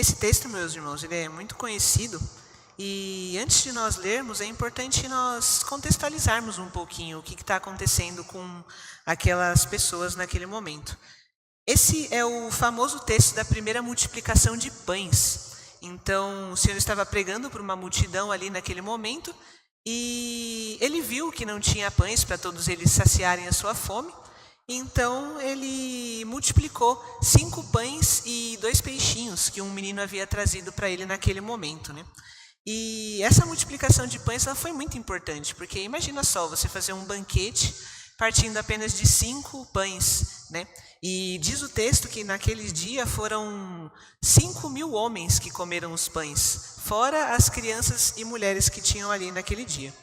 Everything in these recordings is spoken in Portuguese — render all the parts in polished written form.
Esse texto, meus irmãos, ele é muito conhecido e antes de nós lermos, é importante nós contextualizarmos um pouquinho o que está acontecendo com aquelas pessoas naquele momento. Esse é o famoso texto da primeira multiplicação de pães. Então, o Senhor estava pregando para uma multidão ali naquele momento e ele viu que não tinha pães para todos eles saciarem a sua fome. Então ele multiplicou 5 pães e 2 peixinhos que um menino havia trazido para ele naquele momento, né? E essa multiplicação de pães ela foi muito importante, porque imagina só, você fazer um banquete partindo apenas de 5 pães, né? E diz o texto que naquele dia foram 5.000 homens que comeram os pães, fora as crianças e mulheres que tinham ali naquele dia.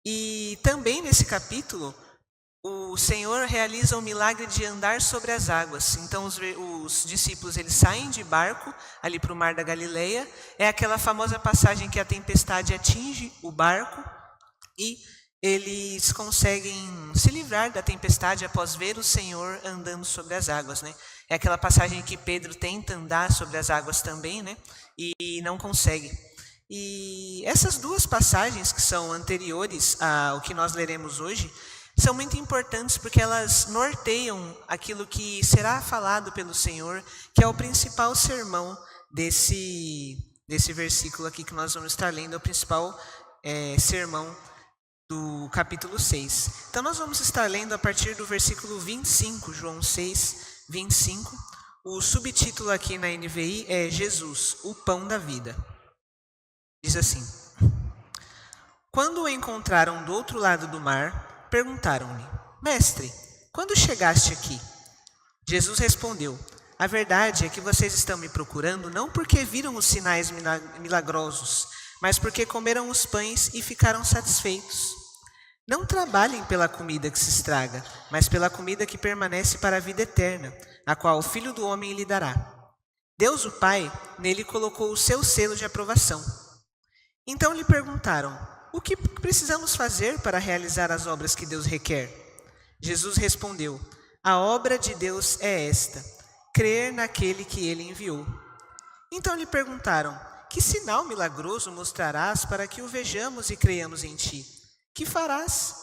E também nesse capítulo, o Senhor realiza o milagre de andar sobre as águas. Então os discípulos eles saem de barco ali para o mar da Galileia. É aquela famosa passagem que a tempestade atinge o barco e eles conseguem se livrar da tempestade após ver o Senhor andando sobre as águas, né? É aquela passagem que Pedro tenta andar sobre as águas também, né? E não consegue. E essas duas passagens que são anteriores ao que nós leremos hoje são muito importantes porque elas norteiam aquilo que será falado pelo Senhor, que é o principal sermão desse versículo aqui que nós vamos estar lendo, é o principal sermão do capítulo 6. Então nós vamos estar lendo a partir do versículo 25, João 6, 25. O subtítulo aqui na NVI é Jesus, o pão da vida. Diz assim: Quando o encontraram do outro lado do mar, perguntaram-lhe: Mestre, quando chegaste aqui? Jesus respondeu: A verdade é que vocês estão me procurando não porque viram os sinais milagrosos, mas porque comeram os pães e ficaram satisfeitos. Não trabalhem pela comida que se estraga, mas pela comida que permanece para a vida eterna, a qual o Filho do Homem lhe dará. Deus, o Pai, nele colocou o seu selo de aprovação. Então lhe perguntaram: O que precisamos fazer para realizar as obras que Deus requer? Jesus respondeu: A obra de Deus é esta, crer naquele que ele enviou. Então lhe perguntaram: Que sinal milagroso mostrarás para que o vejamos e creiamos em ti? Que farás?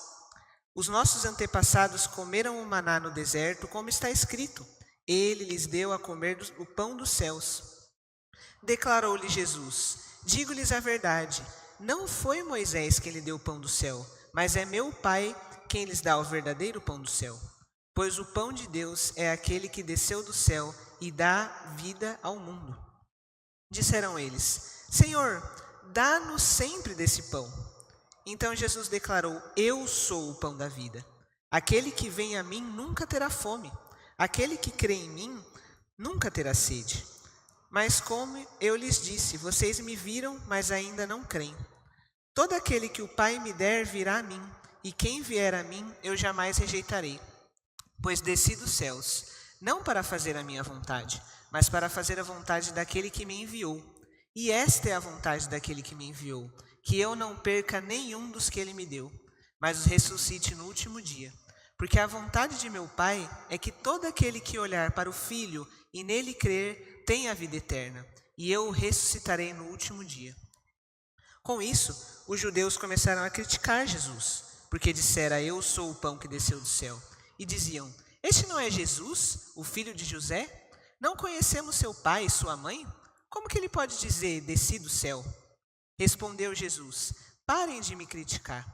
Os nossos antepassados comeram o maná no deserto, como está escrito: Ele lhes deu a comer o pão dos céus. Declarou-lhe Jesus: Digo-lhes a verdade, não foi Moisés quem lhe deu o pão do céu, mas é meu Pai quem lhes dá o verdadeiro pão do céu. Pois o pão de Deus é aquele que desceu do céu e dá vida ao mundo. Disseram eles: Senhor, dá-nos sempre desse pão. Então Jesus declarou: Eu sou o pão da vida. Aquele que vem a mim nunca terá fome. Aquele que crê em mim nunca terá sede. Mas como eu lhes disse, vocês me viram, mas ainda não creem. Todo aquele que o Pai me der virá a mim, e quem vier a mim eu jamais rejeitarei. Pois desci dos céus, não para fazer a minha vontade, mas para fazer a vontade daquele que me enviou. E esta é a vontade daquele que me enviou, que eu não perca nenhum dos que ele me deu, mas os ressuscite no último dia. Porque a vontade de meu Pai é que todo aquele que olhar para o Filho e nele crer tenha a vida eterna, e eu o ressuscitarei no último dia. Com isso, os judeus começaram a criticar Jesus, porque dissera: Eu sou o pão que desceu do céu. E diziam: Este não é Jesus, o filho de José? Não conhecemos seu pai e sua mãe? Como que ele pode dizer: Desci do céu? Respondeu Jesus: Parem de me criticar.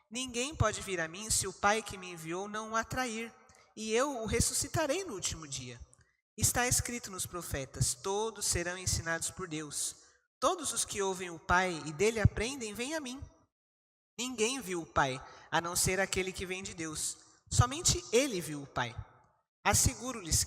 Ninguém pode vir a mim se o Pai que me enviou não o atrair, e eu o ressuscitarei no último dia. Está escrito nos profetas: todos serão ensinados por Deus. Todos os que ouvem o Pai e dele aprendem, vêm a mim. Ninguém viu o Pai, a não ser aquele que vem de Deus. Somente ele viu o Pai. Asseguro-os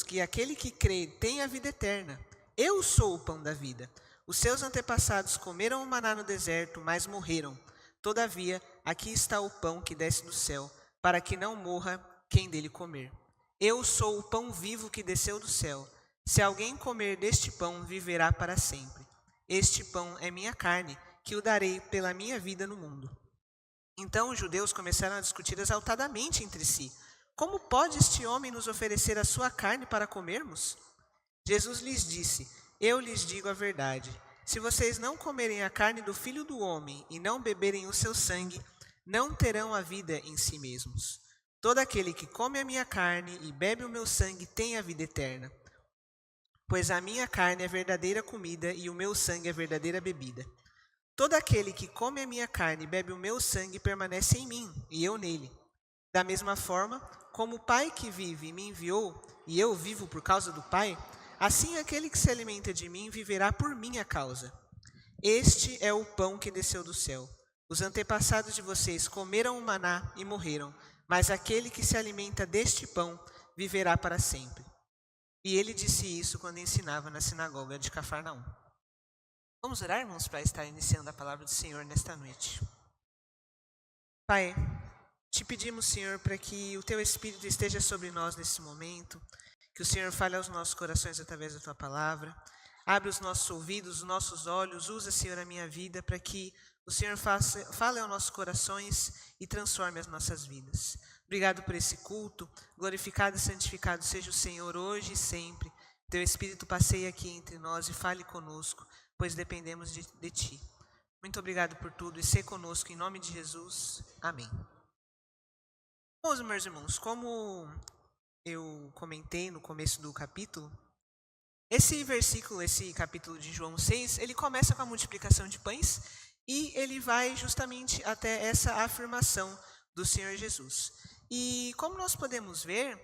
que aquele que crê tem a vida eterna. Eu sou o pão da vida. Os seus antepassados comeram o maná no deserto, mas morreram. Todavia, aqui está o pão que desce do céu, para que não morra quem dele comer. Eu sou o pão vivo que desceu do céu. Se alguém comer deste pão, viverá para sempre. Este pão é minha carne, que o darei pela minha vida no mundo. Então os judeus começaram a discutir exaltadamente entre si: Como pode este homem nos oferecer a sua carne para comermos? Jesus lhes disse: Eu lhes digo a verdade. Se vocês não comerem a carne do Filho do Homem e não beberem o seu sangue, não terão a vida em si mesmos. Todo aquele que come a minha carne e bebe o meu sangue tem a vida eterna. Pois a minha carne é verdadeira comida e o meu sangue é verdadeira bebida. Todo aquele que come a minha carne e bebe o meu sangue permanece em mim, e eu nele. Da mesma forma, como o Pai que vive me enviou, e eu vivo por causa do Pai, assim aquele que se alimenta de mim viverá por minha causa. Este é o pão que desceu do céu. Os antepassados de vocês comeram o maná e morreram, mas aquele que se alimenta deste pão viverá para sempre. E ele disse isso quando ensinava na sinagoga de Cafarnaum. Vamos orar, irmãos, para estar iniciando a palavra do Senhor nesta noite. Pai, te pedimos, Senhor, para que o Teu Espírito esteja sobre nós nesse momento, que o Senhor fale aos nossos corações através da Tua palavra, abre os nossos ouvidos, os nossos olhos, usa, Senhor, a minha vida, para que o Senhor fale aos nossos corações e transforme as nossas vidas. Obrigado por esse culto, glorificado e santificado seja o Senhor hoje e sempre. Teu Espírito passeie aqui entre nós e fale conosco, pois dependemos de Ti. Muito obrigado por tudo e ser conosco em nome de Jesus. Amém. Bom, meus irmãos, como eu comentei no começo do capítulo, esse capítulo de João 6, ele começa com a multiplicação de pães e ele vai justamente até essa afirmação do Senhor Jesus. E como nós podemos ver,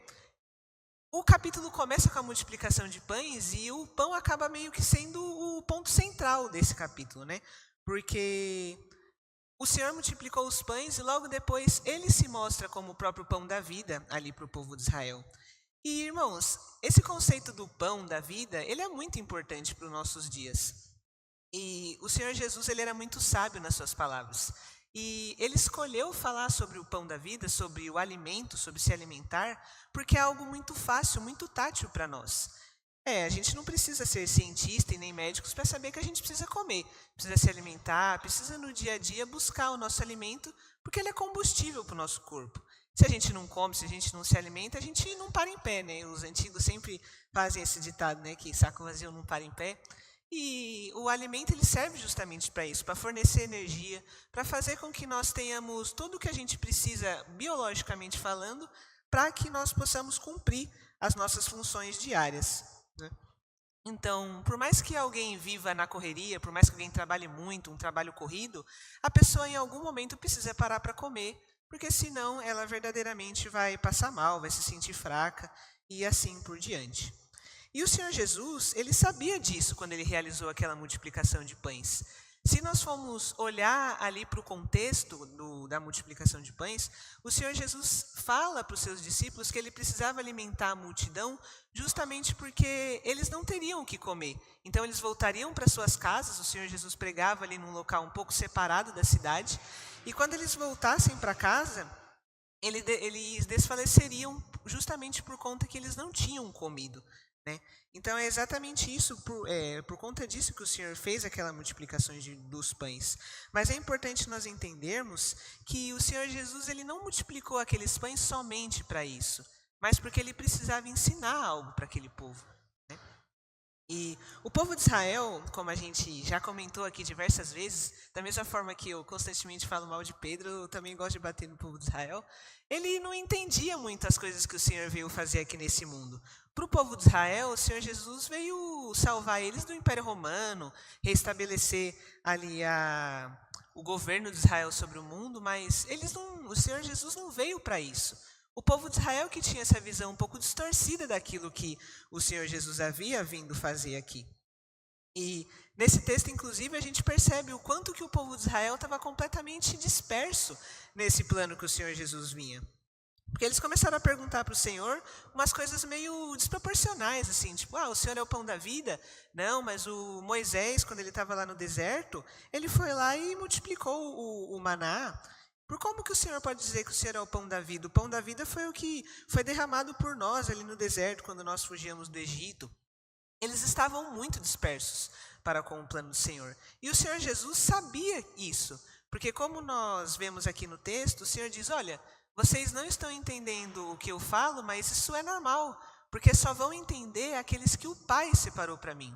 o capítulo começa com a multiplicação de pães e o pão acaba meio que sendo o ponto central desse capítulo, né? Porque o Senhor multiplicou os pães e logo depois ele se mostra como o próprio pão da vida ali para o povo de Israel. E, irmãos, esse conceito do pão da vida, ele é muito importante para os nossos dias. E o Senhor Jesus, ele era muito sábio nas suas palavras. E ele escolheu falar sobre o pão da vida, sobre o alimento, sobre se alimentar, porque é algo muito fácil, muito tátil para nós. A gente não precisa ser cientista e nem médicos para saber que a gente precisa comer, precisa se alimentar, precisa no dia a dia buscar o nosso alimento, porque ele é combustível para o nosso corpo. Se a gente não come, se a gente não se alimenta, a gente não para em pé, né? Os antigos sempre fazem esse ditado, né? Que saco vazio não para em pé. E o alimento ele serve justamente para isso, para fornecer energia, para fazer com que nós tenhamos tudo o que a gente precisa, biologicamente falando, para que nós possamos cumprir as nossas funções diárias, né? Então, por mais que alguém viva na correria, por mais que alguém trabalhe muito, um trabalho corrido, a pessoa em algum momento precisa parar para comer, porque senão ela verdadeiramente vai passar mal, vai se sentir fraca e assim por diante. E o Senhor Jesus, ele sabia disso quando ele realizou aquela multiplicação de pães. Se nós formos olhar ali para o contexto da multiplicação de pães, o Senhor Jesus fala para os seus discípulos que ele precisava alimentar a multidão justamente porque eles não teriam o que comer. Então eles voltariam para suas casas, o Senhor Jesus pregava ali num local um pouco separado da cidade, e quando eles voltassem para casa, eles desfaleceriam justamente por conta que eles não tinham comido, né? Então é exatamente isso, por conta disso que o Senhor fez aquela multiplicação dos pães. Mas é importante nós entendermos que o Senhor Jesus ele não multiplicou aqueles pães somente para isso, mas porque ele precisava ensinar algo para aquele povo, né? E o povo de Israel, como a gente já comentou aqui diversas vezes, da mesma forma que eu constantemente falo mal de Pedro, eu também gosto de bater no povo de Israel, ele não entendia muito as coisas que o Senhor veio fazer aqui nesse mundo. Para o povo de Israel, o Senhor Jesus veio salvar eles do Império Romano, restabelecer ali o governo de Israel sobre o mundo, mas o Senhor Jesus não veio para isso. O povo de Israel que tinha essa visão um pouco distorcida daquilo que o Senhor Jesus havia vindo fazer aqui. E nesse texto, inclusive, a gente percebe o quanto que o povo de Israel estava completamente disperso nesse plano que o Senhor Jesus vinha. Porque eles começaram a perguntar para o Senhor umas coisas meio desproporcionais, assim, tipo, o Senhor é o pão da vida? Não, mas o Moisés, quando ele estava lá no deserto, ele foi lá e multiplicou o maná. Por como que o Senhor pode dizer que o Senhor é o pão da vida? O pão da vida foi o que foi derramado por nós ali no deserto, quando nós fugíamos do Egito. Eles estavam muito dispersos para com o plano do Senhor. E o Senhor Jesus sabia isso, porque como nós vemos aqui no texto, o Senhor diz, olha, vocês não estão entendendo o que eu falo, mas isso é normal, porque só vão entender aqueles que o Pai separou para mim.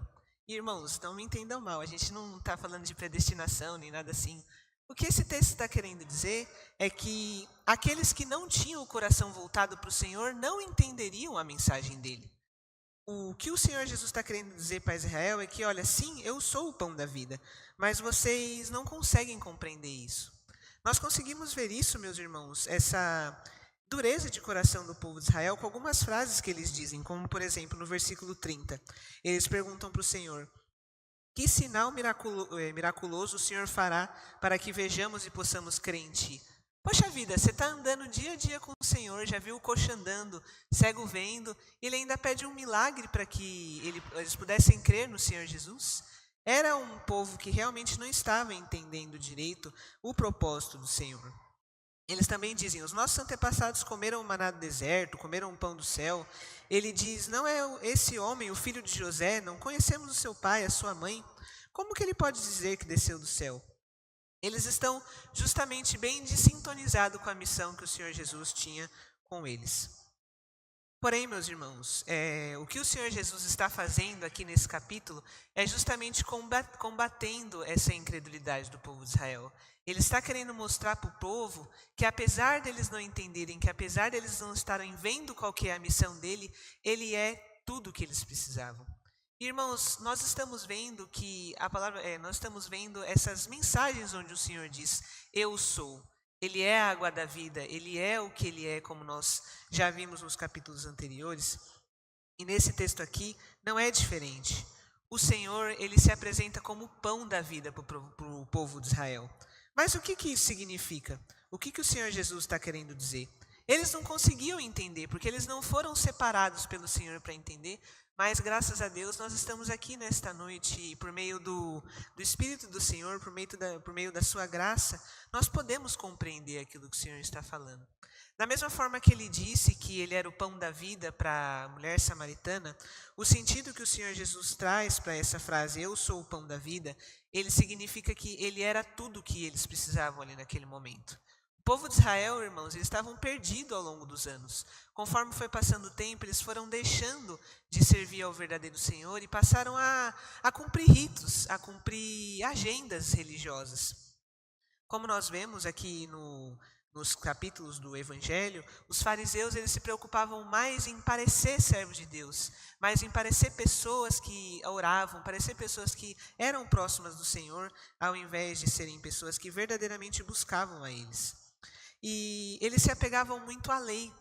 Irmãos, não me entendam mal, a gente não está falando de predestinação nem nada assim. O que esse texto está querendo dizer é que aqueles que não tinham o coração voltado para o Senhor não entenderiam a mensagem dele. O que o Senhor Jesus está querendo dizer para Israel é que, olha, sim, eu sou o pão da vida, mas vocês não conseguem compreender isso. Nós conseguimos ver isso, meus irmãos, essa dureza de coração do povo de Israel com algumas frases que eles dizem, como, por exemplo, no versículo 30. Eles perguntam para o Senhor: que sinal miraculoso o Senhor fará para que vejamos e possamos crer em Ti? Poxa vida, você está andando dia a dia com o Senhor, já viu o coxo andando, cego vendo, ele ainda pede um milagre para que eles pudessem crer no Senhor Jesus? Era um povo que realmente não estava entendendo direito o propósito do Senhor. Eles também dizem: os nossos antepassados comeram maná do deserto, comeram pão do céu. Ele diz: não é esse homem, o filho de José? Não conhecemos o seu pai, a sua mãe? Como que ele pode dizer que desceu do céu? Eles estão justamente bem desintonizados com a missão que o Senhor Jesus tinha com eles. Porém, meus irmãos, o que o Senhor Jesus está fazendo aqui nesse capítulo é justamente combatendo essa incredulidade do povo de Israel. Ele está querendo mostrar para o povo que, apesar deles não entenderem, que apesar deles não estarem vendo qual que é a missão dele, ele é tudo o que eles precisavam. Irmãos, nós estamos vendo que nós estamos vendo essas mensagens onde o Senhor diz: eu sou. Ele é a água da vida, ele é o que ele é, como nós já vimos nos capítulos anteriores. E nesse texto aqui não é diferente. O Senhor, ele se apresenta como o pão da vida para o povo de Israel. Mas o que isso significa? O que o Senhor Jesus está querendo dizer? Eles não conseguiam entender, porque eles não foram separados pelo Senhor para entender. Mas, graças a Deus, nós estamos aqui nesta noite e por meio do Espírito do Senhor, por meio da sua graça, nós podemos compreender aquilo que o Senhor está falando. Da mesma forma que ele disse que ele era o pão da vida para a mulher samaritana, o sentido que o Senhor Jesus traz para essa frase, eu sou o pão da vida, ele significa que ele era tudo o que eles precisavam ali naquele momento. O povo de Israel, irmãos, eles estavam perdidos ao longo dos anos. Conforme foi passando o tempo, eles foram deixando de servir ao verdadeiro Senhor e passaram a cumprir ritos, a cumprir agendas religiosas. Como nós vemos aqui nos capítulos do Evangelho, os fariseus eles se preocupavam mais em parecer servos de Deus, mais em parecer pessoas que oravam, parecer pessoas que eram próximas do Senhor, ao invés de serem pessoas que verdadeiramente buscavam a eles. E eles se apegavam muito à lei,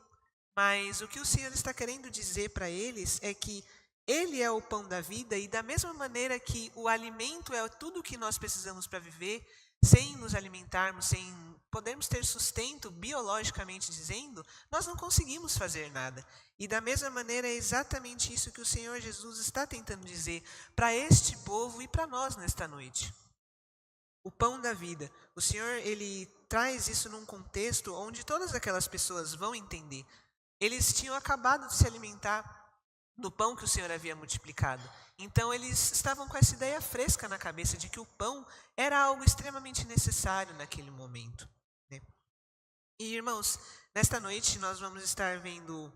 mas o que o Senhor está querendo dizer para eles é que Ele é o pão da vida e da mesma maneira que o alimento é tudo o que nós precisamos para viver, sem nos alimentarmos, sem podermos ter sustento biologicamente dizendo, nós não conseguimos fazer nada. E da mesma maneira é exatamente isso que o Senhor Jesus está tentando dizer para este povo e para nós nesta noite. O pão da vida. O Senhor, ele traz isso num contexto onde todas aquelas pessoas vão entender. Eles tinham acabado de se alimentar do pão que o Senhor havia multiplicado. Então eles estavam com essa ideia fresca na cabeça de que o pão era algo extremamente necessário naquele momento, né? E irmãos, nesta noite nós vamos estar vendo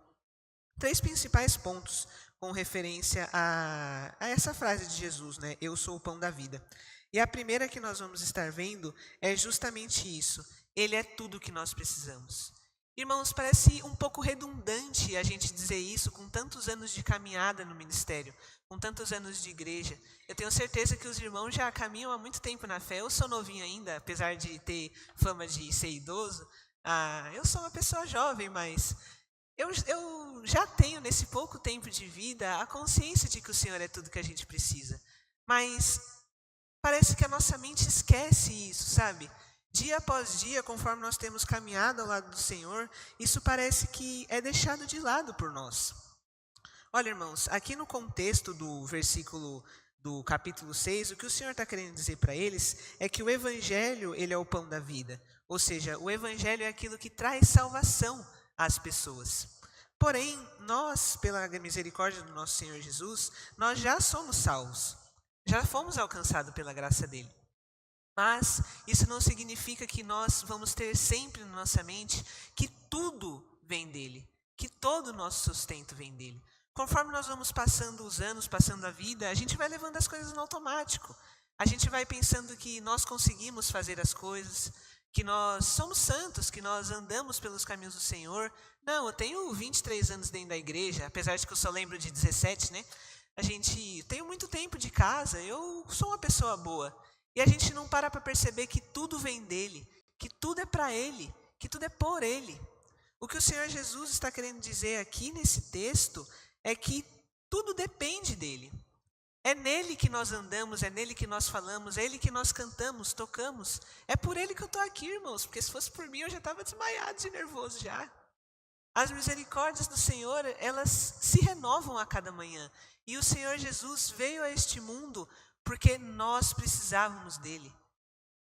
3 principais pontos com referência a essa frase de Jesus, né? Eu sou o pão da vida. E a primeira que nós vamos estar vendo é justamente isso. Ele é tudo o que nós precisamos. Irmãos, parece um pouco redundante a gente dizer isso com tantos anos de caminhada no ministério, com tantos anos de igreja. Eu tenho certeza que os irmãos já caminham há muito tempo na fé. Eu sou novinho ainda, apesar de ter fama de ser idoso. Eu sou uma pessoa jovem, mas eu já tenho nesse pouco tempo de vida a consciência de que o Senhor é tudo que a gente precisa. Mas parece que a nossa mente esquece isso, sabe? Dia após dia, conforme nós temos caminhado ao lado do Senhor, isso parece que é deixado de lado por nós. Olha, irmãos, aqui no contexto do versículo do capítulo 6, o que o Senhor está querendo dizer para eles é que o Evangelho, ele é o pão da vida. Ou seja, o Evangelho é aquilo que traz salvação às pessoas. Porém, nós, pela misericórdia do nosso Senhor Jesus, nós já somos salvos. Já fomos alcançados pela graça dele. Mas isso não significa que nós vamos ter sempre na nossa mente que tudo vem dele, que todo o nosso sustento vem dele. Conforme nós vamos passando os anos, passando a vida, a gente vai levando as coisas no automático. A gente vai pensando que nós conseguimos fazer as coisas, que nós somos santos, que nós andamos pelos caminhos do Senhor. Não, eu tenho 23 anos dentro da igreja, apesar de que eu só lembro de 17, né? Tenho muito tempo de casa, eu sou uma pessoa boa. E a gente não para perceber que tudo vem dele, que tudo é para ele, que tudo é por ele. O que o Senhor Jesus está querendo dizer aqui nesse texto é que tudo depende dele. É nele que nós andamos, é nele que nós falamos, é ele que nós cantamos, tocamos. É por ele que eu estou aqui, irmãos, porque se fosse por mim eu já estava desmaiado de nervoso já. As misericórdias do Senhor, elas se renovam a cada manhã. E o Senhor Jesus veio a este mundo porque nós precisávamos dele.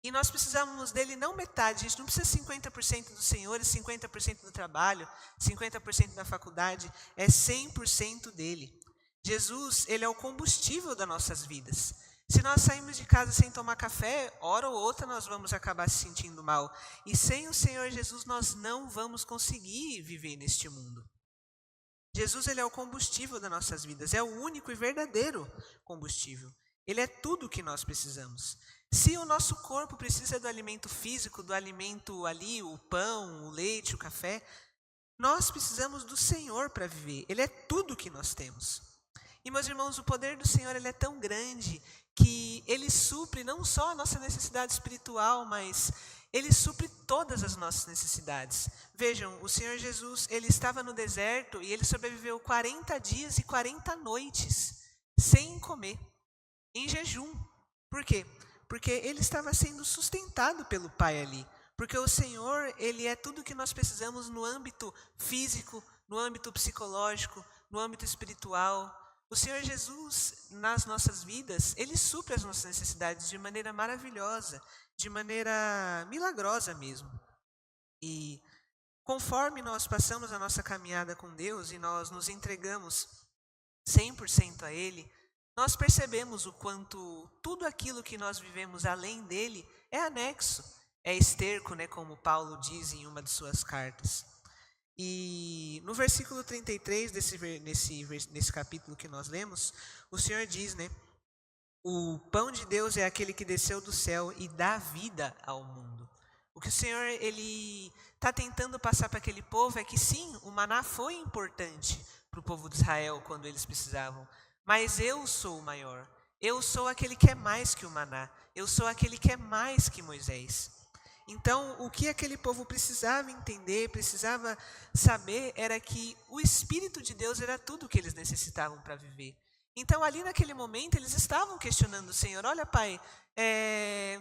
E nós precisávamos dele não metade, a gente não precisa 50% do Senhor e 50% do trabalho, 50% da faculdade, é 100% dele. Jesus, ele é o combustível das nossas vidas. Se nós saímos de casa sem tomar café, hora ou outra nós vamos acabar se sentindo mal. E sem o Senhor Jesus nós não vamos conseguir viver neste mundo. Jesus, ele é o combustível das nossas vidas, é o único e verdadeiro combustível. Ele é tudo o que nós precisamos. Se o nosso corpo precisa do alimento físico, do alimento ali, o pão, o leite, o café, nós precisamos do Senhor para viver. Ele é tudo o que nós temos. E, meus irmãos, o poder do Senhor ele é tão grande que ele supre não só a nossa necessidade espiritual, mas ele supre todas as nossas necessidades. Vejam, o Senhor Jesus, ele estava no deserto e ele sobreviveu 40 dias e 40 noites sem comer, em jejum. Por quê? Porque ele estava sendo sustentado pelo Pai ali. Porque o Senhor, ele é tudo o que nós precisamos no âmbito físico, no âmbito psicológico, no âmbito espiritual. O Senhor Jesus, nas nossas vidas, ele supre as nossas necessidades de maneira maravilhosa, de maneira milagrosa mesmo. E conforme nós passamos a nossa caminhada com Deus e nós nos entregamos 100% a Ele, nós percebemos o quanto tudo aquilo que nós vivemos além dele é anexo, é esterco, né, como Paulo diz em uma de suas cartas. E no versículo 33 nesse capítulo que nós lemos, o Senhor diz, né, o pão de Deus é aquele que desceu do céu e dá vida ao mundo. O que o Senhor ele está tentando passar para aquele povo é que sim, o maná foi importante para o povo de Israel quando eles precisavam, mas eu sou o maior, eu sou aquele que é mais que o maná, eu sou aquele que é mais que Moisés. Então, o que aquele povo precisava entender, precisava saber, era que o Espírito de Deus era tudo o que eles necessitavam para viver. Então, ali naquele momento, eles estavam questionando o Senhor, olha Pai,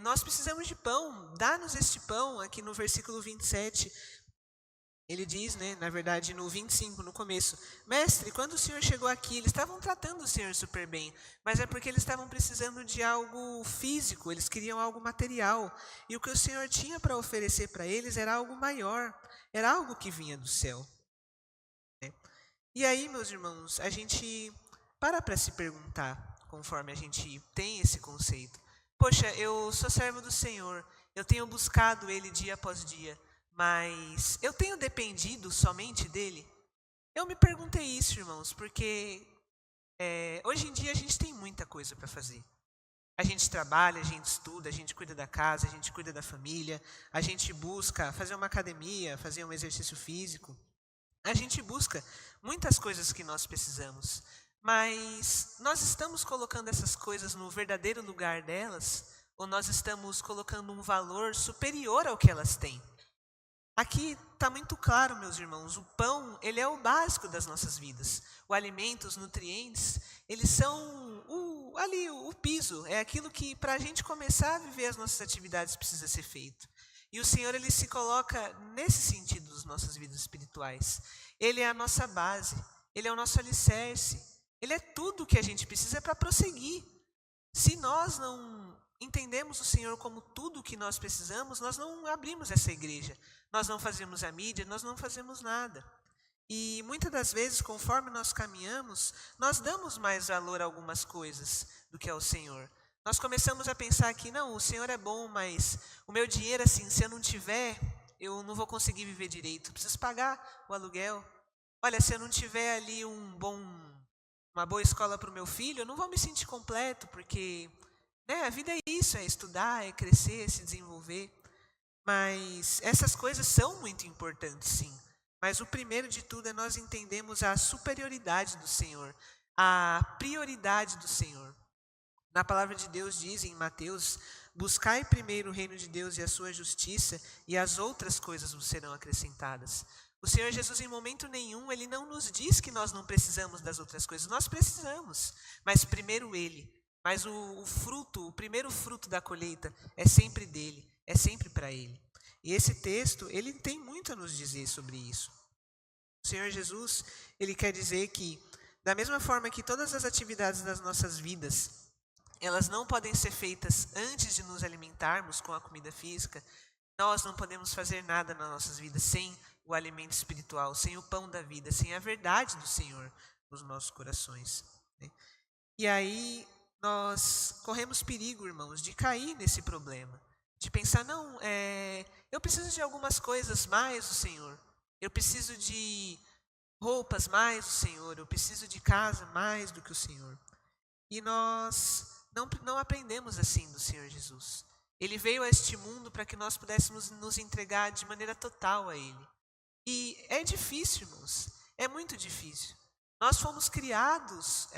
nós precisamos de pão, dá-nos este pão, aqui no versículo 27, ele diz, né, na verdade no 25, no começo, mestre, quando o Senhor chegou aqui, eles estavam tratando o Senhor super bem, mas é porque eles estavam precisando de algo físico, eles queriam algo material, e o que o Senhor tinha para oferecer para eles era algo maior, era algo que vinha do céu. Né? E aí, meus irmãos, a gente para se perguntar, conforme a gente tem esse conceito, poxa, eu sou servo do Senhor, eu tenho buscado Ele dia após dia, mas eu tenho dependido somente dele? Eu me perguntei isso, irmãos, porque hoje em dia a gente tem muita coisa para fazer. A gente trabalha, a gente estuda, a gente cuida da casa, a gente cuida da família, a gente busca fazer uma academia, fazer um exercício físico. A gente busca muitas coisas que nós precisamos, mas nós estamos colocando essas coisas no verdadeiro lugar delas, ou nós estamos colocando um valor superior ao que elas têm? Aqui está muito claro, meus irmãos, o pão, ele é o básico das nossas vidas. O alimento, os nutrientes, eles são o piso, é aquilo que para a gente começar a viver as nossas atividades precisa ser feito. E o Senhor, ele se coloca nesse sentido das nossas vidas espirituais. Ele é a nossa base, ele é o nosso alicerce, ele é tudo o que a gente precisa para prosseguir. Se nós não entendemos o Senhor como tudo o que nós precisamos, nós não abrimos essa igreja, nós não fazemos a mídia, nós não fazemos nada. E muitas das vezes, conforme nós caminhamos, nós damos mais valor a algumas coisas do que ao Senhor. Nós começamos a pensar que, não, o Senhor é bom, mas o meu dinheiro, assim, se eu não tiver, eu não vou conseguir viver direito, eu preciso pagar o aluguel. Olha, se eu não tiver ali um bom uma boa escola para o meu filho, eu não vou me sentir completo, porque a vida é isso, é estudar, é crescer, é se desenvolver. Mas essas coisas são muito importantes, sim. Mas o primeiro de tudo é nós entendemos a superioridade do Senhor, a prioridade do Senhor. Na palavra de Deus diz em Mateus: buscai primeiro o reino de Deus e a sua justiça, e as outras coisas vos serão acrescentadas. O Senhor Jesus, em momento nenhum, Ele não nos diz que nós não precisamos das outras coisas. Nós precisamos, mas primeiro Ele. Mas o primeiro fruto da colheita é sempre dEle, é sempre para Ele. E esse texto, ele tem muito a nos dizer sobre isso. O Senhor Jesus, Ele quer dizer que, da mesma forma que todas as atividades das nossas vidas, elas não podem ser feitas antes de nos alimentarmos com a comida física, nós não podemos fazer nada nas nossas vidas sem o alimento espiritual, sem o pão da vida, sem a verdade do Senhor nos nossos corações. E aí nós corremos perigo, irmãos, de cair nesse problema, de pensar, não, eu preciso de algumas coisas mais do Senhor, eu preciso de roupas mais do Senhor, eu preciso de casa mais do que o Senhor. E nós não aprendemos assim do Senhor Jesus. Ele veio a este mundo para que nós pudéssemos nos entregar de maneira total a Ele. E é difícil, irmãos, é muito difícil. Nós fomos criados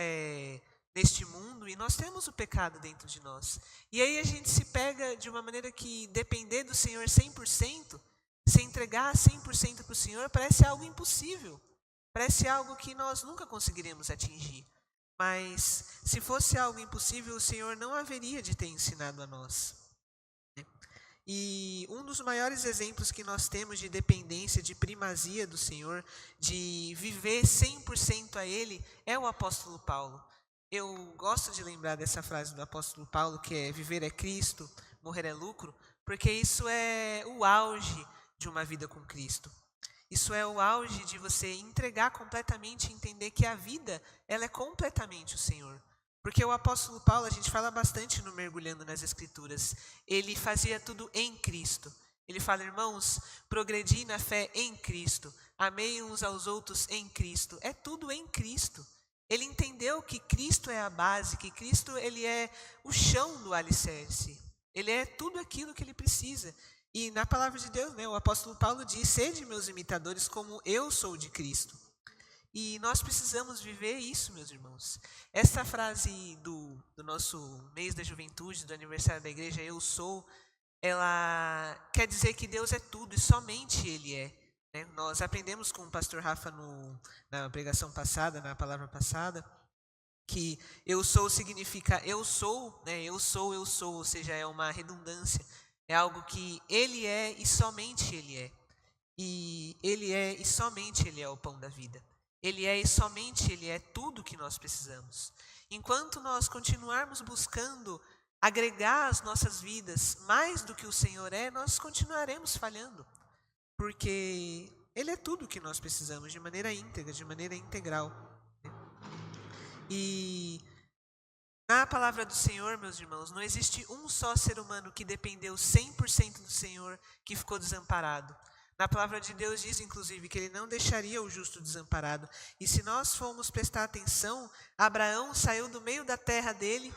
neste mundo e nós temos o pecado dentro de nós. E aí a gente se pega de uma maneira que depender do Senhor 100%, se entregar 100% para o Senhor, parece algo impossível. Parece algo que nós nunca conseguiremos atingir. Mas se fosse algo impossível, o Senhor não haveria de ter ensinado a nós. E um dos maiores exemplos que nós temos de dependência, de primazia do Senhor, de viver 100% a Ele, é o apóstolo Paulo. Eu gosto de lembrar dessa frase do apóstolo Paulo, que é: viver é Cristo, morrer é lucro, porque isso é o auge de uma vida com Cristo. Isso é o auge de você entregar completamente e entender que a vida, ela é completamente o Senhor. Porque o apóstolo Paulo, a gente fala bastante no Mergulhando nas Escrituras, ele fazia tudo em Cristo. Ele fala, irmãos, progredi na fé em Cristo, amei uns aos outros em Cristo. É tudo em Cristo. Ele entendeu que Cristo é a base, que Cristo ele é o chão do alicerce. Ele é tudo aquilo que ele precisa. E na palavra de Deus, o apóstolo Paulo diz: sede meus imitadores como eu sou de Cristo. E nós precisamos viver isso, meus irmãos. Essa frase do nosso mês da juventude, do aniversário da igreja, eu sou, ela quer dizer que Deus é tudo e somente Ele é. Nós aprendemos com o pastor Rafa na pregação passada, na palavra passada, que eu sou significa eu sou, eu sou, ou seja, é uma redundância. É algo que Ele é e somente Ele é. E Ele é e somente Ele é o pão da vida. Ele é e somente Ele é tudo que nós precisamos. Enquanto nós continuarmos buscando agregar às nossas vidas mais do que o Senhor é, nós continuaremos falhando. Porque Ele é tudo que nós precisamos, de maneira íntegra, de maneira integral. E na palavra do Senhor, meus irmãos, não existe um só ser humano que dependeu 100% do Senhor que ficou desamparado. Na palavra de Deus diz, inclusive, que Ele não deixaria o justo desamparado. E se nós formos prestar atenção, Abraão saiu do meio da terra dele,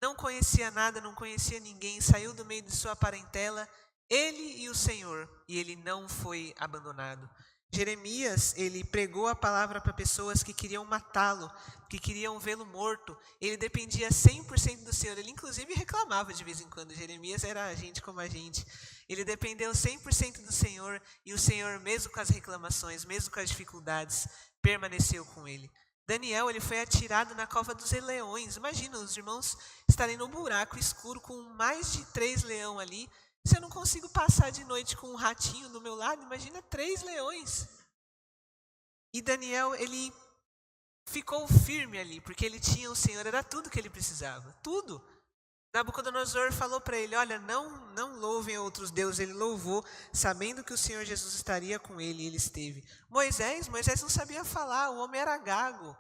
não conhecia nada, não conhecia ninguém, saiu do meio de sua parentela, ele e o Senhor, e ele não foi abandonado. Jeremias, ele pregou a palavra para pessoas que queriam matá-lo, que queriam vê-lo morto. Ele dependia 100% do Senhor. Ele inclusive reclamava de vez em quando. Jeremias era gente como a gente. Ele dependeu 100% do Senhor e o Senhor, mesmo com as reclamações, mesmo com as dificuldades, permaneceu com ele. Daniel, ele foi atirado na cova dos leões. Imagina os irmãos estarem no buraco escuro com mais de 3 leões ali. Se eu não consigo passar de noite com um ratinho do meu lado, imagina 3 leões. E Daniel, ele ficou firme ali, porque ele tinha o Senhor, era tudo que ele precisava, tudo. Nabucodonosor falou para ele, olha, não louvem outros deuses. Ele louvou, sabendo que o Senhor Jesus estaria com ele, e ele esteve. Moisés não sabia falar, o homem era gago.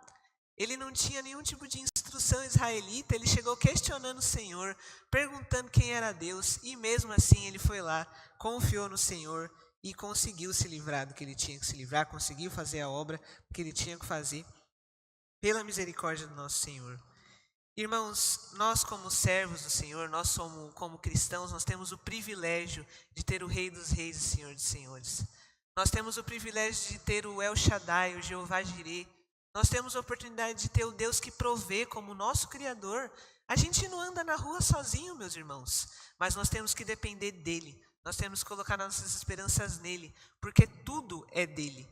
Ele não tinha nenhum tipo de instrução israelita, ele chegou questionando o Senhor, perguntando quem era Deus, e mesmo assim ele foi lá, confiou no Senhor e conseguiu se livrar do que ele tinha que se livrar, conseguiu fazer a obra que ele tinha que fazer. pela misericórdia do nosso Senhor. Irmãos, nós como servos do Senhor, nós como cristãos, nós temos o privilégio de ter o Rei dos Reis e Senhor dos Senhores. Nós temos o privilégio de ter o El Shaddai, o Jeová Jireh. Nós temos a oportunidade de ter o Deus que provê como nosso Criador. A gente não anda na rua sozinho, meus irmãos, mas nós temos que depender dEle. Nós temos que colocar nossas esperanças nele, porque tudo é dEle.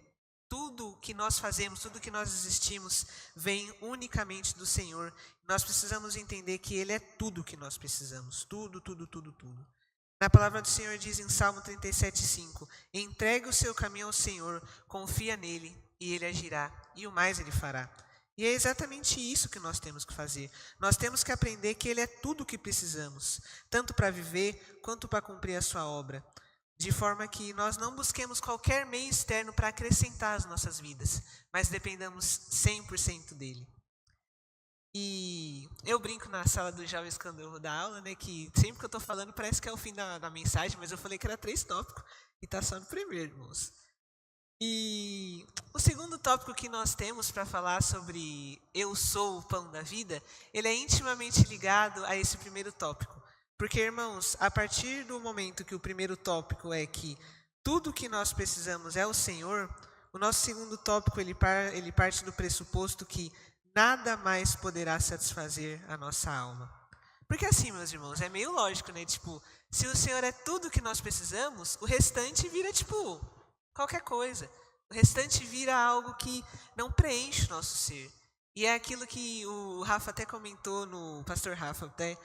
Tudo que nós fazemos, tudo que nós existimos, vem unicamente do Senhor. Nós precisamos entender que Ele é tudo que nós precisamos. Tudo, tudo, tudo, tudo. Na palavra do Senhor diz em Salmo 37:5, entregue o seu caminho ao Senhor, confia nele e Ele agirá, e o mais Ele fará. E é exatamente isso que nós temos que fazer. Nós temos que aprender que Ele é tudo o que precisamos, tanto para viver quanto para cumprir a sua obra. De forma que nós não busquemos qualquer meio externo para acrescentar as nossas vidas, mas dependamos 100% dele. E eu brinco na sala dos jovens quando eu vou dar aula, né, que sempre que eu estou falando parece que é o fim da mensagem, mas eu falei que era 3 tópicos e está só no primeiro, irmãos. E o segundo tópico que nós temos para falar sobre eu sou o pão da vida, ele é intimamente ligado a esse primeiro tópico. Porque, irmãos, a partir do momento que o primeiro tópico é que tudo que nós precisamos é o Senhor, o nosso segundo tópico ele parte do pressuposto que nada mais poderá satisfazer a nossa alma. Porque assim, meus irmãos, é meio lógico, né? Tipo, se o Senhor é tudo que nós precisamos, o restante vira, tipo, qualquer coisa. O restante vira algo que não preenche o nosso ser. E é aquilo que o Rafa até comentou, o pastor Rafa até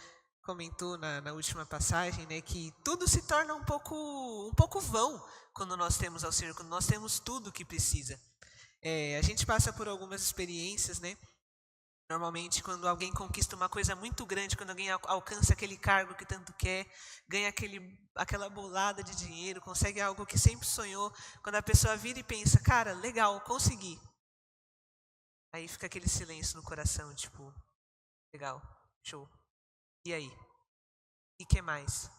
comentou na última passagem, né, que tudo se torna um pouco vão quando nós temos ao Senhor, quando nós temos tudo o que precisa. A gente passa por algumas experiências, né? Normalmente, quando alguém conquista uma coisa muito grande, quando alguém alcança aquele cargo que tanto quer, ganha aquela bolada de dinheiro, consegue algo que sempre sonhou, quando a pessoa vira e pensa, cara, legal, consegui. Aí fica aquele silêncio no coração, tipo, legal, show. E aí? E que mais?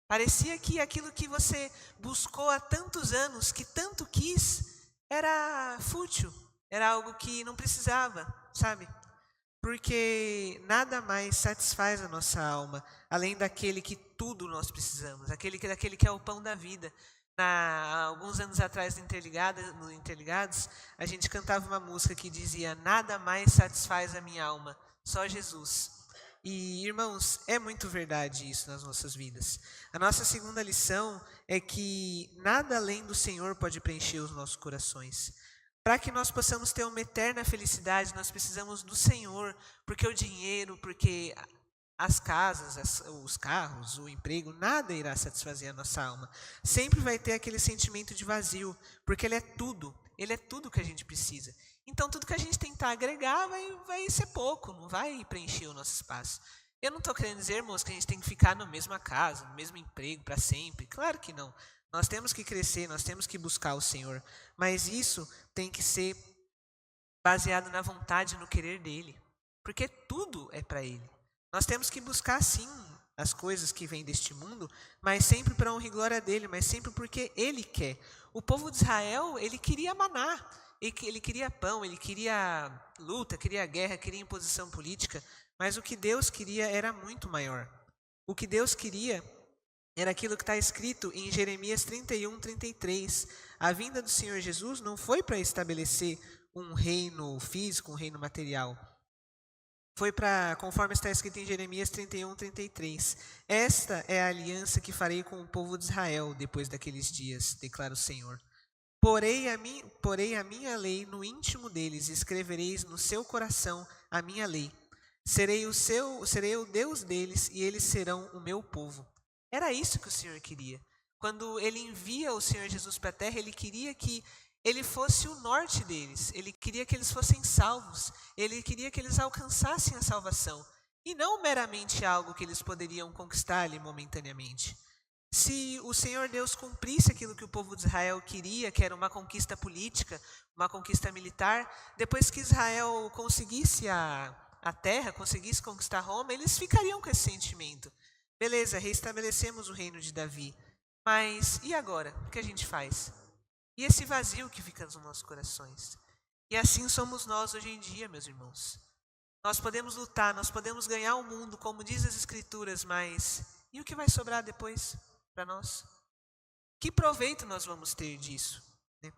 Parecia que aquilo que você buscou há tantos anos, que tanto quis, era fútil, era algo que não precisava, sabe? Porque nada mais satisfaz a nossa alma, além daquele que tudo nós precisamos, daquele que é o pão da vida. Alguns anos atrás, no Interligados, a gente cantava uma música que dizia, nada mais satisfaz a minha alma, só Jesus. E, irmãos, é muito verdade isso nas nossas vidas. A nossa segunda lição é que nada além do Senhor pode preencher os nossos corações. Para que nós possamos ter uma eterna felicidade, nós precisamos do Senhor, porque o dinheiro, porque as casas, os carros, o emprego, nada irá satisfazer a nossa alma. Sempre vai ter aquele sentimento de vazio, porque Ele é tudo que a gente precisa. Então, tudo que a gente tentar agregar vai ser pouco, não vai preencher o nosso espaço. Eu não estou querendo dizer, irmãos, que a gente tem que ficar na mesma casa, no mesmo emprego para sempre. Claro que não. Nós temos que crescer, nós temos que buscar o Senhor. Mas isso tem que ser baseado na vontade, no querer dEle. Porque tudo é para Ele. Nós temos que buscar, sim, as coisas que vêm deste mundo, mas sempre para a honra e glória dEle, mas sempre porque Ele quer. O povo de Israel, ele queria maná. Ele queria pão, ele queria luta, queria guerra, queria imposição política, mas o que Deus queria era muito maior. O que Deus queria era aquilo que está escrito em Jeremias 31:33. A vinda do Senhor Jesus não foi para estabelecer um reino físico, um reino material. Foi para, conforme está escrito em Jeremias 31:33. Esta é a aliança que farei com o povo de Israel depois daqueles dias, declara o Senhor. Porei a minha lei no íntimo deles, e escrevereis no seu coração a minha lei. Serei o Deus deles, e eles serão o meu povo. Era isso que o Senhor queria. Quando Ele envia o Senhor Jesus para a terra, Ele queria que Ele fosse o norte deles. Ele queria que eles fossem salvos. Ele queria que eles alcançassem a salvação. E não meramente algo que eles poderiam conquistar ali momentaneamente. Se o Senhor Deus cumprisse aquilo que o povo de Israel queria, que era uma conquista política, uma conquista militar, depois que Israel conseguisse a terra, conseguisse conquistar Roma, eles ficariam com esse sentimento. Beleza, reestabelecemos o reino de Davi, mas e agora? O que a gente faz? E esse vazio que fica nos nossos corações? E assim somos nós hoje em dia, meus irmãos. Nós podemos lutar, nós podemos ganhar o mundo, como diz as Escrituras, mas e o que vai sobrar depois para nós? Que proveito nós vamos ter disso? Né?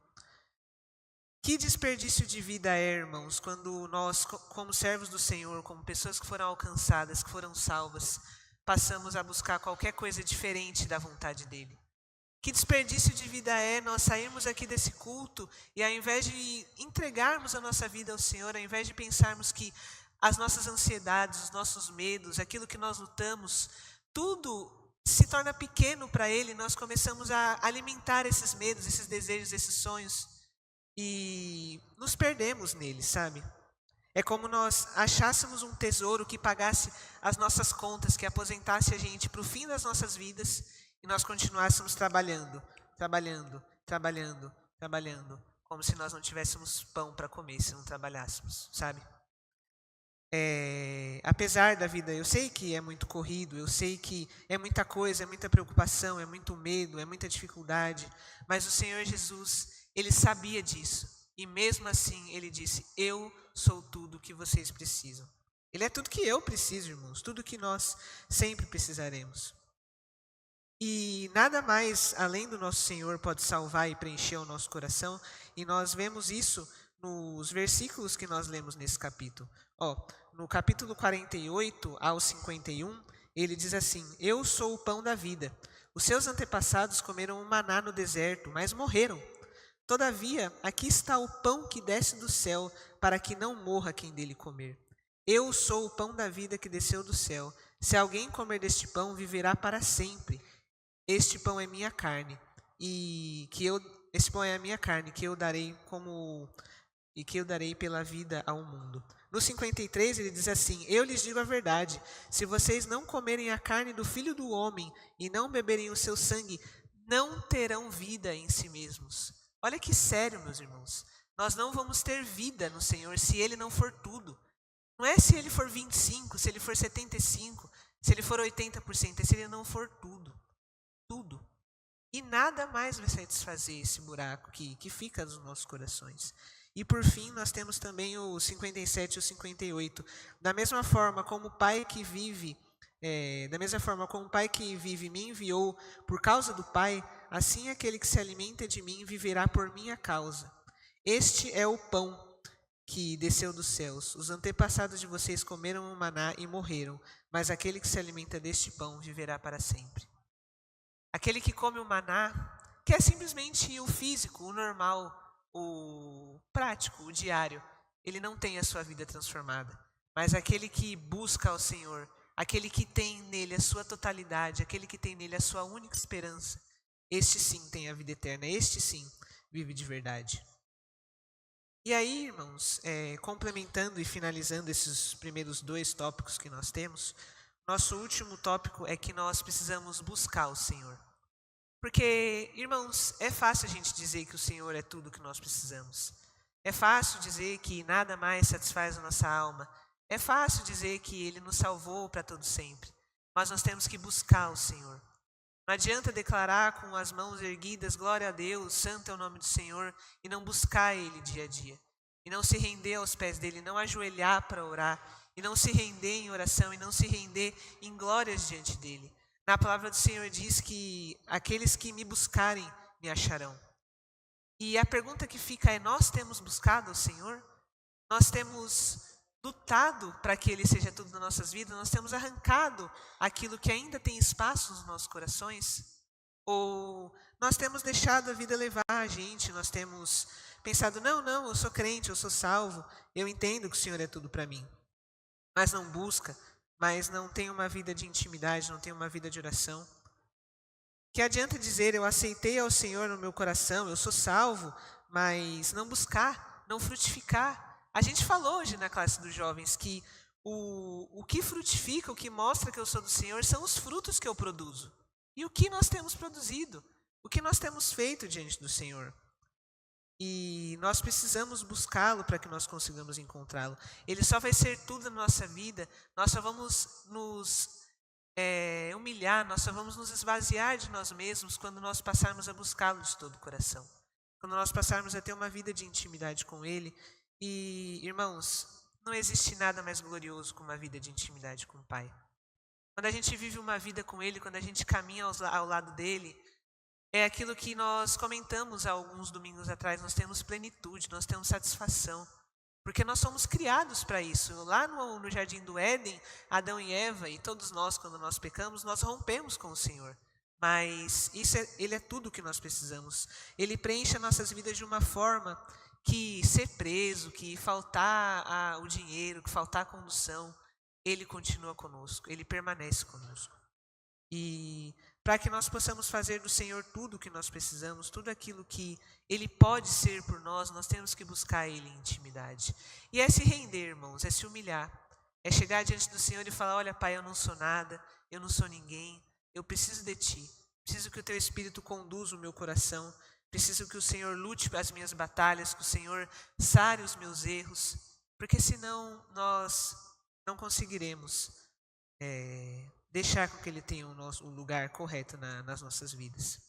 Que desperdício de vida é, irmãos, quando nós, como servos do Senhor, como pessoas que foram alcançadas, que foram salvas, passamos a buscar qualquer coisa diferente da vontade dEle. Que desperdício de vida é nós sairmos aqui desse culto e ao invés de entregarmos a nossa vida ao Senhor, ao invés de pensarmos que as nossas ansiedades, os nossos medos, aquilo que nós lutamos, tudo se torna pequeno para Ele, nós começamos a alimentar esses medos, esses desejos, esses sonhos e nos perdemos nele, sabe? É como nós achássemos um tesouro que pagasse as nossas contas, que aposentasse a gente para o fim das nossas vidas e nós continuássemos trabalhando, como se nós não tivéssemos pão para comer se não trabalhássemos, sabe? Apesar da vida, eu sei que é muito corrido, eu sei que é muita coisa, é muita preocupação, é muito medo, é muita dificuldade, mas o Senhor Jesus, Ele sabia disso e mesmo assim Ele disse, eu sou tudo que vocês precisam. Ele é tudo que eu preciso, irmãos, tudo que nós sempre precisaremos. E nada mais além do nosso Senhor pode salvar e preencher o nosso coração, e nós vemos isso nos versículos que nós lemos nesse capítulo. No capítulo 48 ao 51, ele diz assim, eu sou o pão da vida. Os seus antepassados comeram o maná no deserto, mas morreram. Todavia, aqui está o pão que desce do céu, para que não morra quem dele comer. Eu sou o pão da vida que desceu do céu. Se alguém comer deste pão, viverá para sempre. Este pão é minha carne, esse pão é a minha carne, que eu darei pela vida ao mundo. No 53 ele diz assim, eu lhes digo a verdade, se vocês não comerem a carne do Filho do Homem e não beberem o seu sangue, não terão vida em si mesmos. Olha que sério, meus irmãos. Nós não vamos ter vida no Senhor se Ele não for tudo. Não é se Ele for 25, se Ele for 75, se Ele for 80%, é se Ele não for tudo. Tudo. E nada mais vai satisfazer esse buraco que fica nos nossos corações. E por fim, nós temos também o 57 e o 58. Da mesma forma como o Pai que vive me enviou por causa do Pai, assim aquele que se alimenta de mim viverá por minha causa. Este é o pão que desceu dos céus. Os antepassados de vocês comeram o maná e morreram, mas aquele que se alimenta deste pão viverá para sempre. Aquele que come o maná, que é simplesmente o físico, o normal, o prático, o diário, ele não tem a sua vida transformada. Mas aquele que busca ao Senhor, aquele que tem nele a sua totalidade, aquele que tem nele a sua única esperança, este sim tem a vida eterna, este sim vive de verdade. E aí, irmãos, complementando e finalizando esses primeiros 2 tópicos que nós temos, nosso último tópico é que nós precisamos buscar o Senhor. Porque, irmãos, é fácil a gente dizer que o Senhor é tudo que nós precisamos. É fácil dizer que nada mais satisfaz a nossa alma. É fácil dizer que Ele nos salvou para todo sempre. Mas nós temos que buscar o Senhor. Não adianta declarar com as mãos erguidas, glória a Deus, santo é o nome do Senhor, e não buscar Ele dia a dia. E não se render aos pés dEle, não ajoelhar para orar, e não se render em oração, e não se render em glórias diante dEle. Na palavra do Senhor diz que aqueles que me buscarem me acharão. E a pergunta que fica é, nós temos buscado o Senhor? Nós temos lutado para que Ele seja tudo nas nossas vidas? Nós temos arrancado aquilo que ainda tem espaço nos nossos corações? Ou nós temos deixado a vida levar a gente? Nós temos pensado, não, eu sou crente, eu sou salvo, eu entendo que o Senhor é tudo para mim. Mas não busca, mas não tem uma vida de intimidade, não tem uma vida de oração. Que adianta dizer, eu aceitei ao Senhor no meu coração, eu sou salvo, mas não buscar, não frutificar. A gente falou hoje na classe dos jovens que o que frutifica, o que mostra que eu sou do Senhor, são os frutos que eu produzo. E o que nós temos produzido, o que nós temos feito diante do Senhor. E nós precisamos buscá-lo para que nós consigamos encontrá-lo. Ele só vai ser tudo na nossa vida, nós só vamos nos humilhar, nós só vamos nos esvaziar de nós mesmos quando nós passarmos a buscá-lo de todo o coração. Quando nós passarmos a ter uma vida de intimidade com Ele E, irmãos, não existe nada mais glorioso que uma vida de intimidade com o Pai. Quando a gente vive uma vida com Ele, quando a gente caminha ao lado dEle, é aquilo que nós comentamos há alguns domingos atrás, nós temos plenitude, nós temos satisfação. Porque nós somos criados para isso. Lá no Jardim do Éden, Adão e Eva, e todos nós, quando nós pecamos, nós rompemos com o Senhor. Mas Ele é tudo o que nós precisamos. Ele preenche as nossas vidas de uma forma que ser preso, que faltar o dinheiro, que faltar a condução, Ele continua conosco, Ele permanece conosco. E para que nós possamos fazer do Senhor tudo o que nós precisamos, tudo aquilo que Ele pode ser por nós, nós temos que buscar Ele em intimidade. E é se render, irmãos, é se humilhar. É chegar diante do Senhor e falar, olha, Pai, eu não sou nada, eu não sou ninguém, eu preciso de Ti. Preciso que o Teu Espírito conduza o meu coração. Preciso que o Senhor lute as minhas batalhas, que o Senhor sare os meus erros. Porque senão nós não conseguiremos deixar com que Ele tenha o lugar correto nas nossas vidas.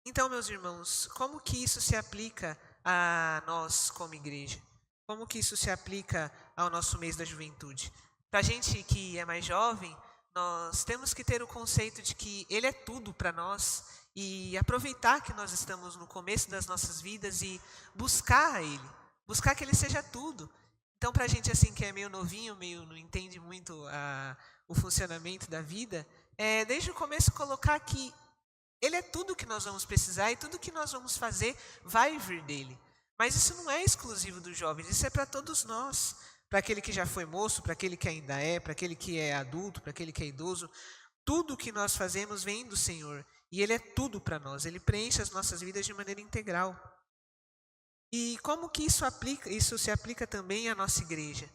Então, meus irmãos, como que isso se aplica a nós como igreja? Como que isso se aplica ao nosso mês da juventude? Para a gente que é mais jovem, nós temos que ter o conceito de que Ele é tudo para nós e aproveitar que nós estamos no começo das nossas vidas e buscar Ele, buscar que Ele seja tudo. Então, para a gente assim que é meio novinho, meio não entende muito o funcionamento da vida, desde o começo colocar que Ele é tudo o que nós vamos precisar e tudo que nós vamos fazer vai vir dEle. Mas isso não é exclusivo dos jovens, isso é para todos nós. Para aquele que já foi moço, para aquele que ainda é, para aquele que é adulto, para aquele que é idoso. Tudo o que nós fazemos vem do Senhor. E Ele é tudo para nós, Ele preenche as nossas vidas de maneira integral. E como que isso se aplica também à nossa igreja?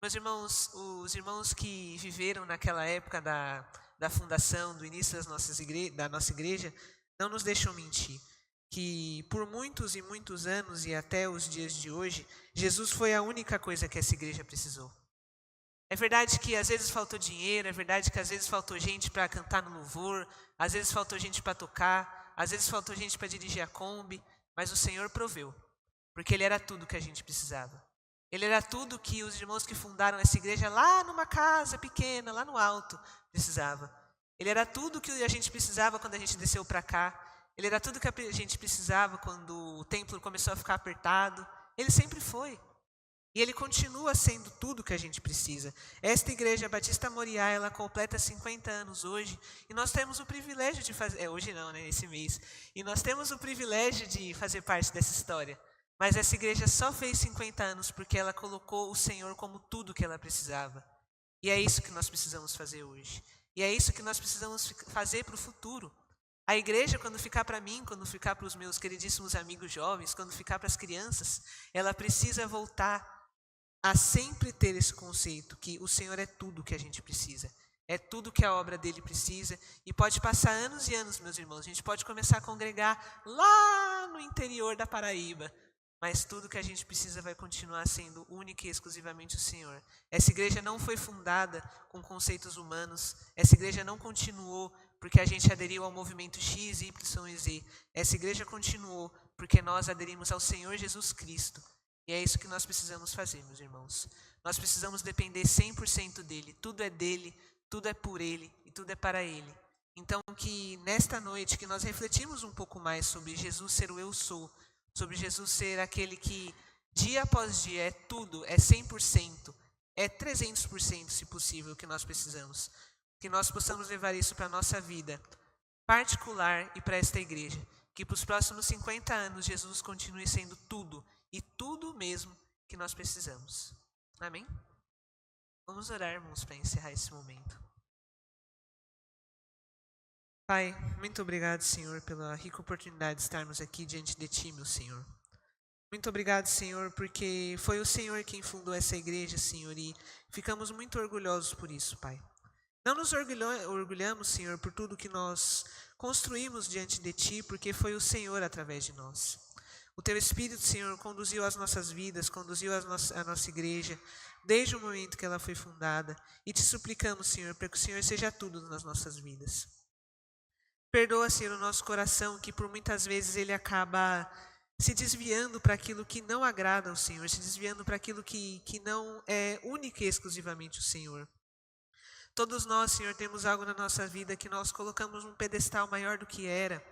Meus irmãos, os irmãos que viveram naquela época da fundação, do início da nossa igreja, não nos deixam mentir. Que por muitos e muitos anos e até os dias de hoje, Jesus foi a única coisa que essa igreja precisou. É verdade que às vezes faltou dinheiro, é verdade que às vezes faltou gente para cantar no louvor, às vezes faltou gente para tocar, às vezes faltou gente para dirigir a Kombi, mas o Senhor proveu, porque Ele era tudo que a gente precisava. Ele era tudo que os irmãos que fundaram essa igreja lá numa casa pequena, lá no alto, precisava. Ele era tudo que a gente precisava quando a gente desceu para cá. Ele era tudo que a gente precisava quando o templo começou a ficar apertado. Ele sempre foi. E Ele continua sendo tudo que a gente precisa. Esta igreja Batista Moriá, ela completa 50 anos hoje. E nós temos o privilégio de fazer... hoje não, né? Esse mês. E nós temos o privilégio de fazer parte dessa história. Mas essa igreja só fez 50 anos porque ela colocou o Senhor como tudo que ela precisava. E é isso que nós precisamos fazer hoje. E é isso que nós precisamos fazer para o futuro. A igreja, quando ficar para mim, quando ficar para os meus queridíssimos amigos jovens, quando ficar para as crianças, ela precisa voltar a sempre ter esse conceito que o Senhor é tudo que a gente precisa. É tudo que a obra dele precisa. E pode passar anos e anos, meus irmãos. A gente pode começar a congregar lá no interior da Paraíba. Mas tudo que a gente precisa vai continuar sendo único e exclusivamente o Senhor. Essa igreja não foi fundada com conceitos humanos. Essa igreja não continuou porque a gente aderiu ao movimento X, Y e Z. Essa igreja continuou porque nós aderimos ao Senhor Jesus Cristo. E é isso que nós precisamos fazer, meus irmãos. Nós precisamos depender 100% dEle. Tudo é dEle, tudo é por Ele e tudo é para Ele. Então, que nesta noite, que nós refletimos um pouco mais sobre Jesus ser o Eu Sou, sobre Jesus ser aquele que dia após dia é tudo, é 100%, é 300% se possível que nós precisamos. Que nós possamos levar isso para a nossa vida particular e para esta igreja. Que para os próximos 50 anos Jesus continue sendo tudo e tudo mesmo que nós precisamos. Amém? Vamos orar, irmãos, para encerrar esse momento. Pai, muito obrigado, Senhor, pela rica oportunidade de estarmos aqui diante de Ti, meu Senhor. Muito obrigado, Senhor, porque foi o Senhor quem fundou essa igreja, Senhor, e ficamos muito orgulhosos por isso, Pai. Não nos orgulhamos, Senhor, por tudo que nós construímos diante de Ti, porque foi o Senhor através de nós. O Teu Espírito, Senhor, conduziu as nossas vidas, conduziu a nossa igreja, desde o momento que ela foi fundada. E Te suplicamos, Senhor, para que o Senhor seja tudo nas nossas vidas. Perdoa, Senhor, o nosso coração, que por muitas vezes ele acaba se desviando para aquilo que não agrada ao Senhor, se desviando para aquilo que não é única e exclusivamente o Senhor. Todos nós, Senhor, temos algo na nossa vida que nós colocamos num pedestal maior do que era.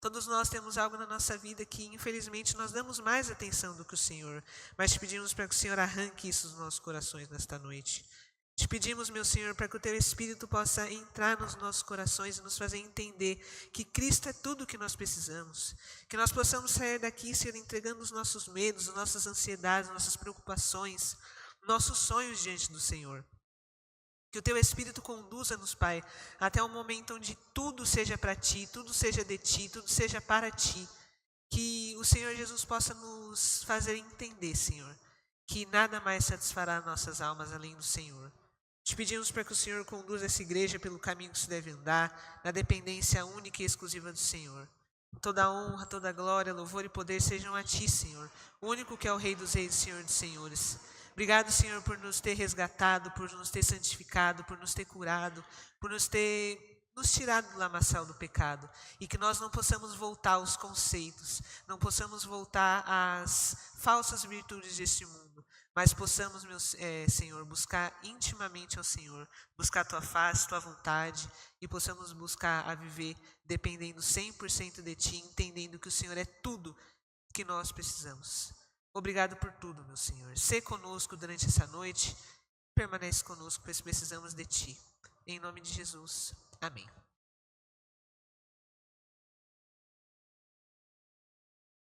Todos nós temos algo na nossa vida que, infelizmente, nós damos mais atenção do que o Senhor. Mas te pedimos para que o Senhor arranque isso dos nossos corações nesta noite. Te pedimos, meu Senhor, para que o Teu Espírito possa entrar nos nossos corações e nos fazer entender que Cristo é tudo o que nós precisamos. Que nós possamos sair daqui, Senhor, entregando os nossos medos, as nossas ansiedades, as nossas preocupações, nossos sonhos diante do Senhor. Que o Teu Espírito conduza-nos, Pai, até o momento onde tudo seja para Ti, tudo seja de Ti, tudo seja para Ti. Que o Senhor Jesus possa nos fazer entender, Senhor, que nada mais satisfará nossas almas além do Senhor. Te pedimos para que o Senhor conduza essa igreja pelo caminho que se deve andar, na dependência única e exclusiva do Senhor. Toda honra, toda glória, louvor e poder sejam a Ti, Senhor, o único que é o Rei dos Reis e Senhor dos Senhores. Obrigado, Senhor, por nos ter resgatado, por nos ter santificado, por nos ter curado, por nos tirado do lamaçal do pecado. E que nós não possamos voltar aos conceitos, não possamos voltar às falsas virtudes deste mundo, mas possamos, Senhor, buscar intimamente ao Senhor, buscar a Tua face, Tua vontade, e possamos buscar a viver dependendo 100% de Ti, entendendo que o Senhor é tudo que nós precisamos. Obrigado por tudo, meu Senhor. Sê conosco durante essa noite, permanece conosco, pois precisamos de Ti. Em nome de Jesus. Amém.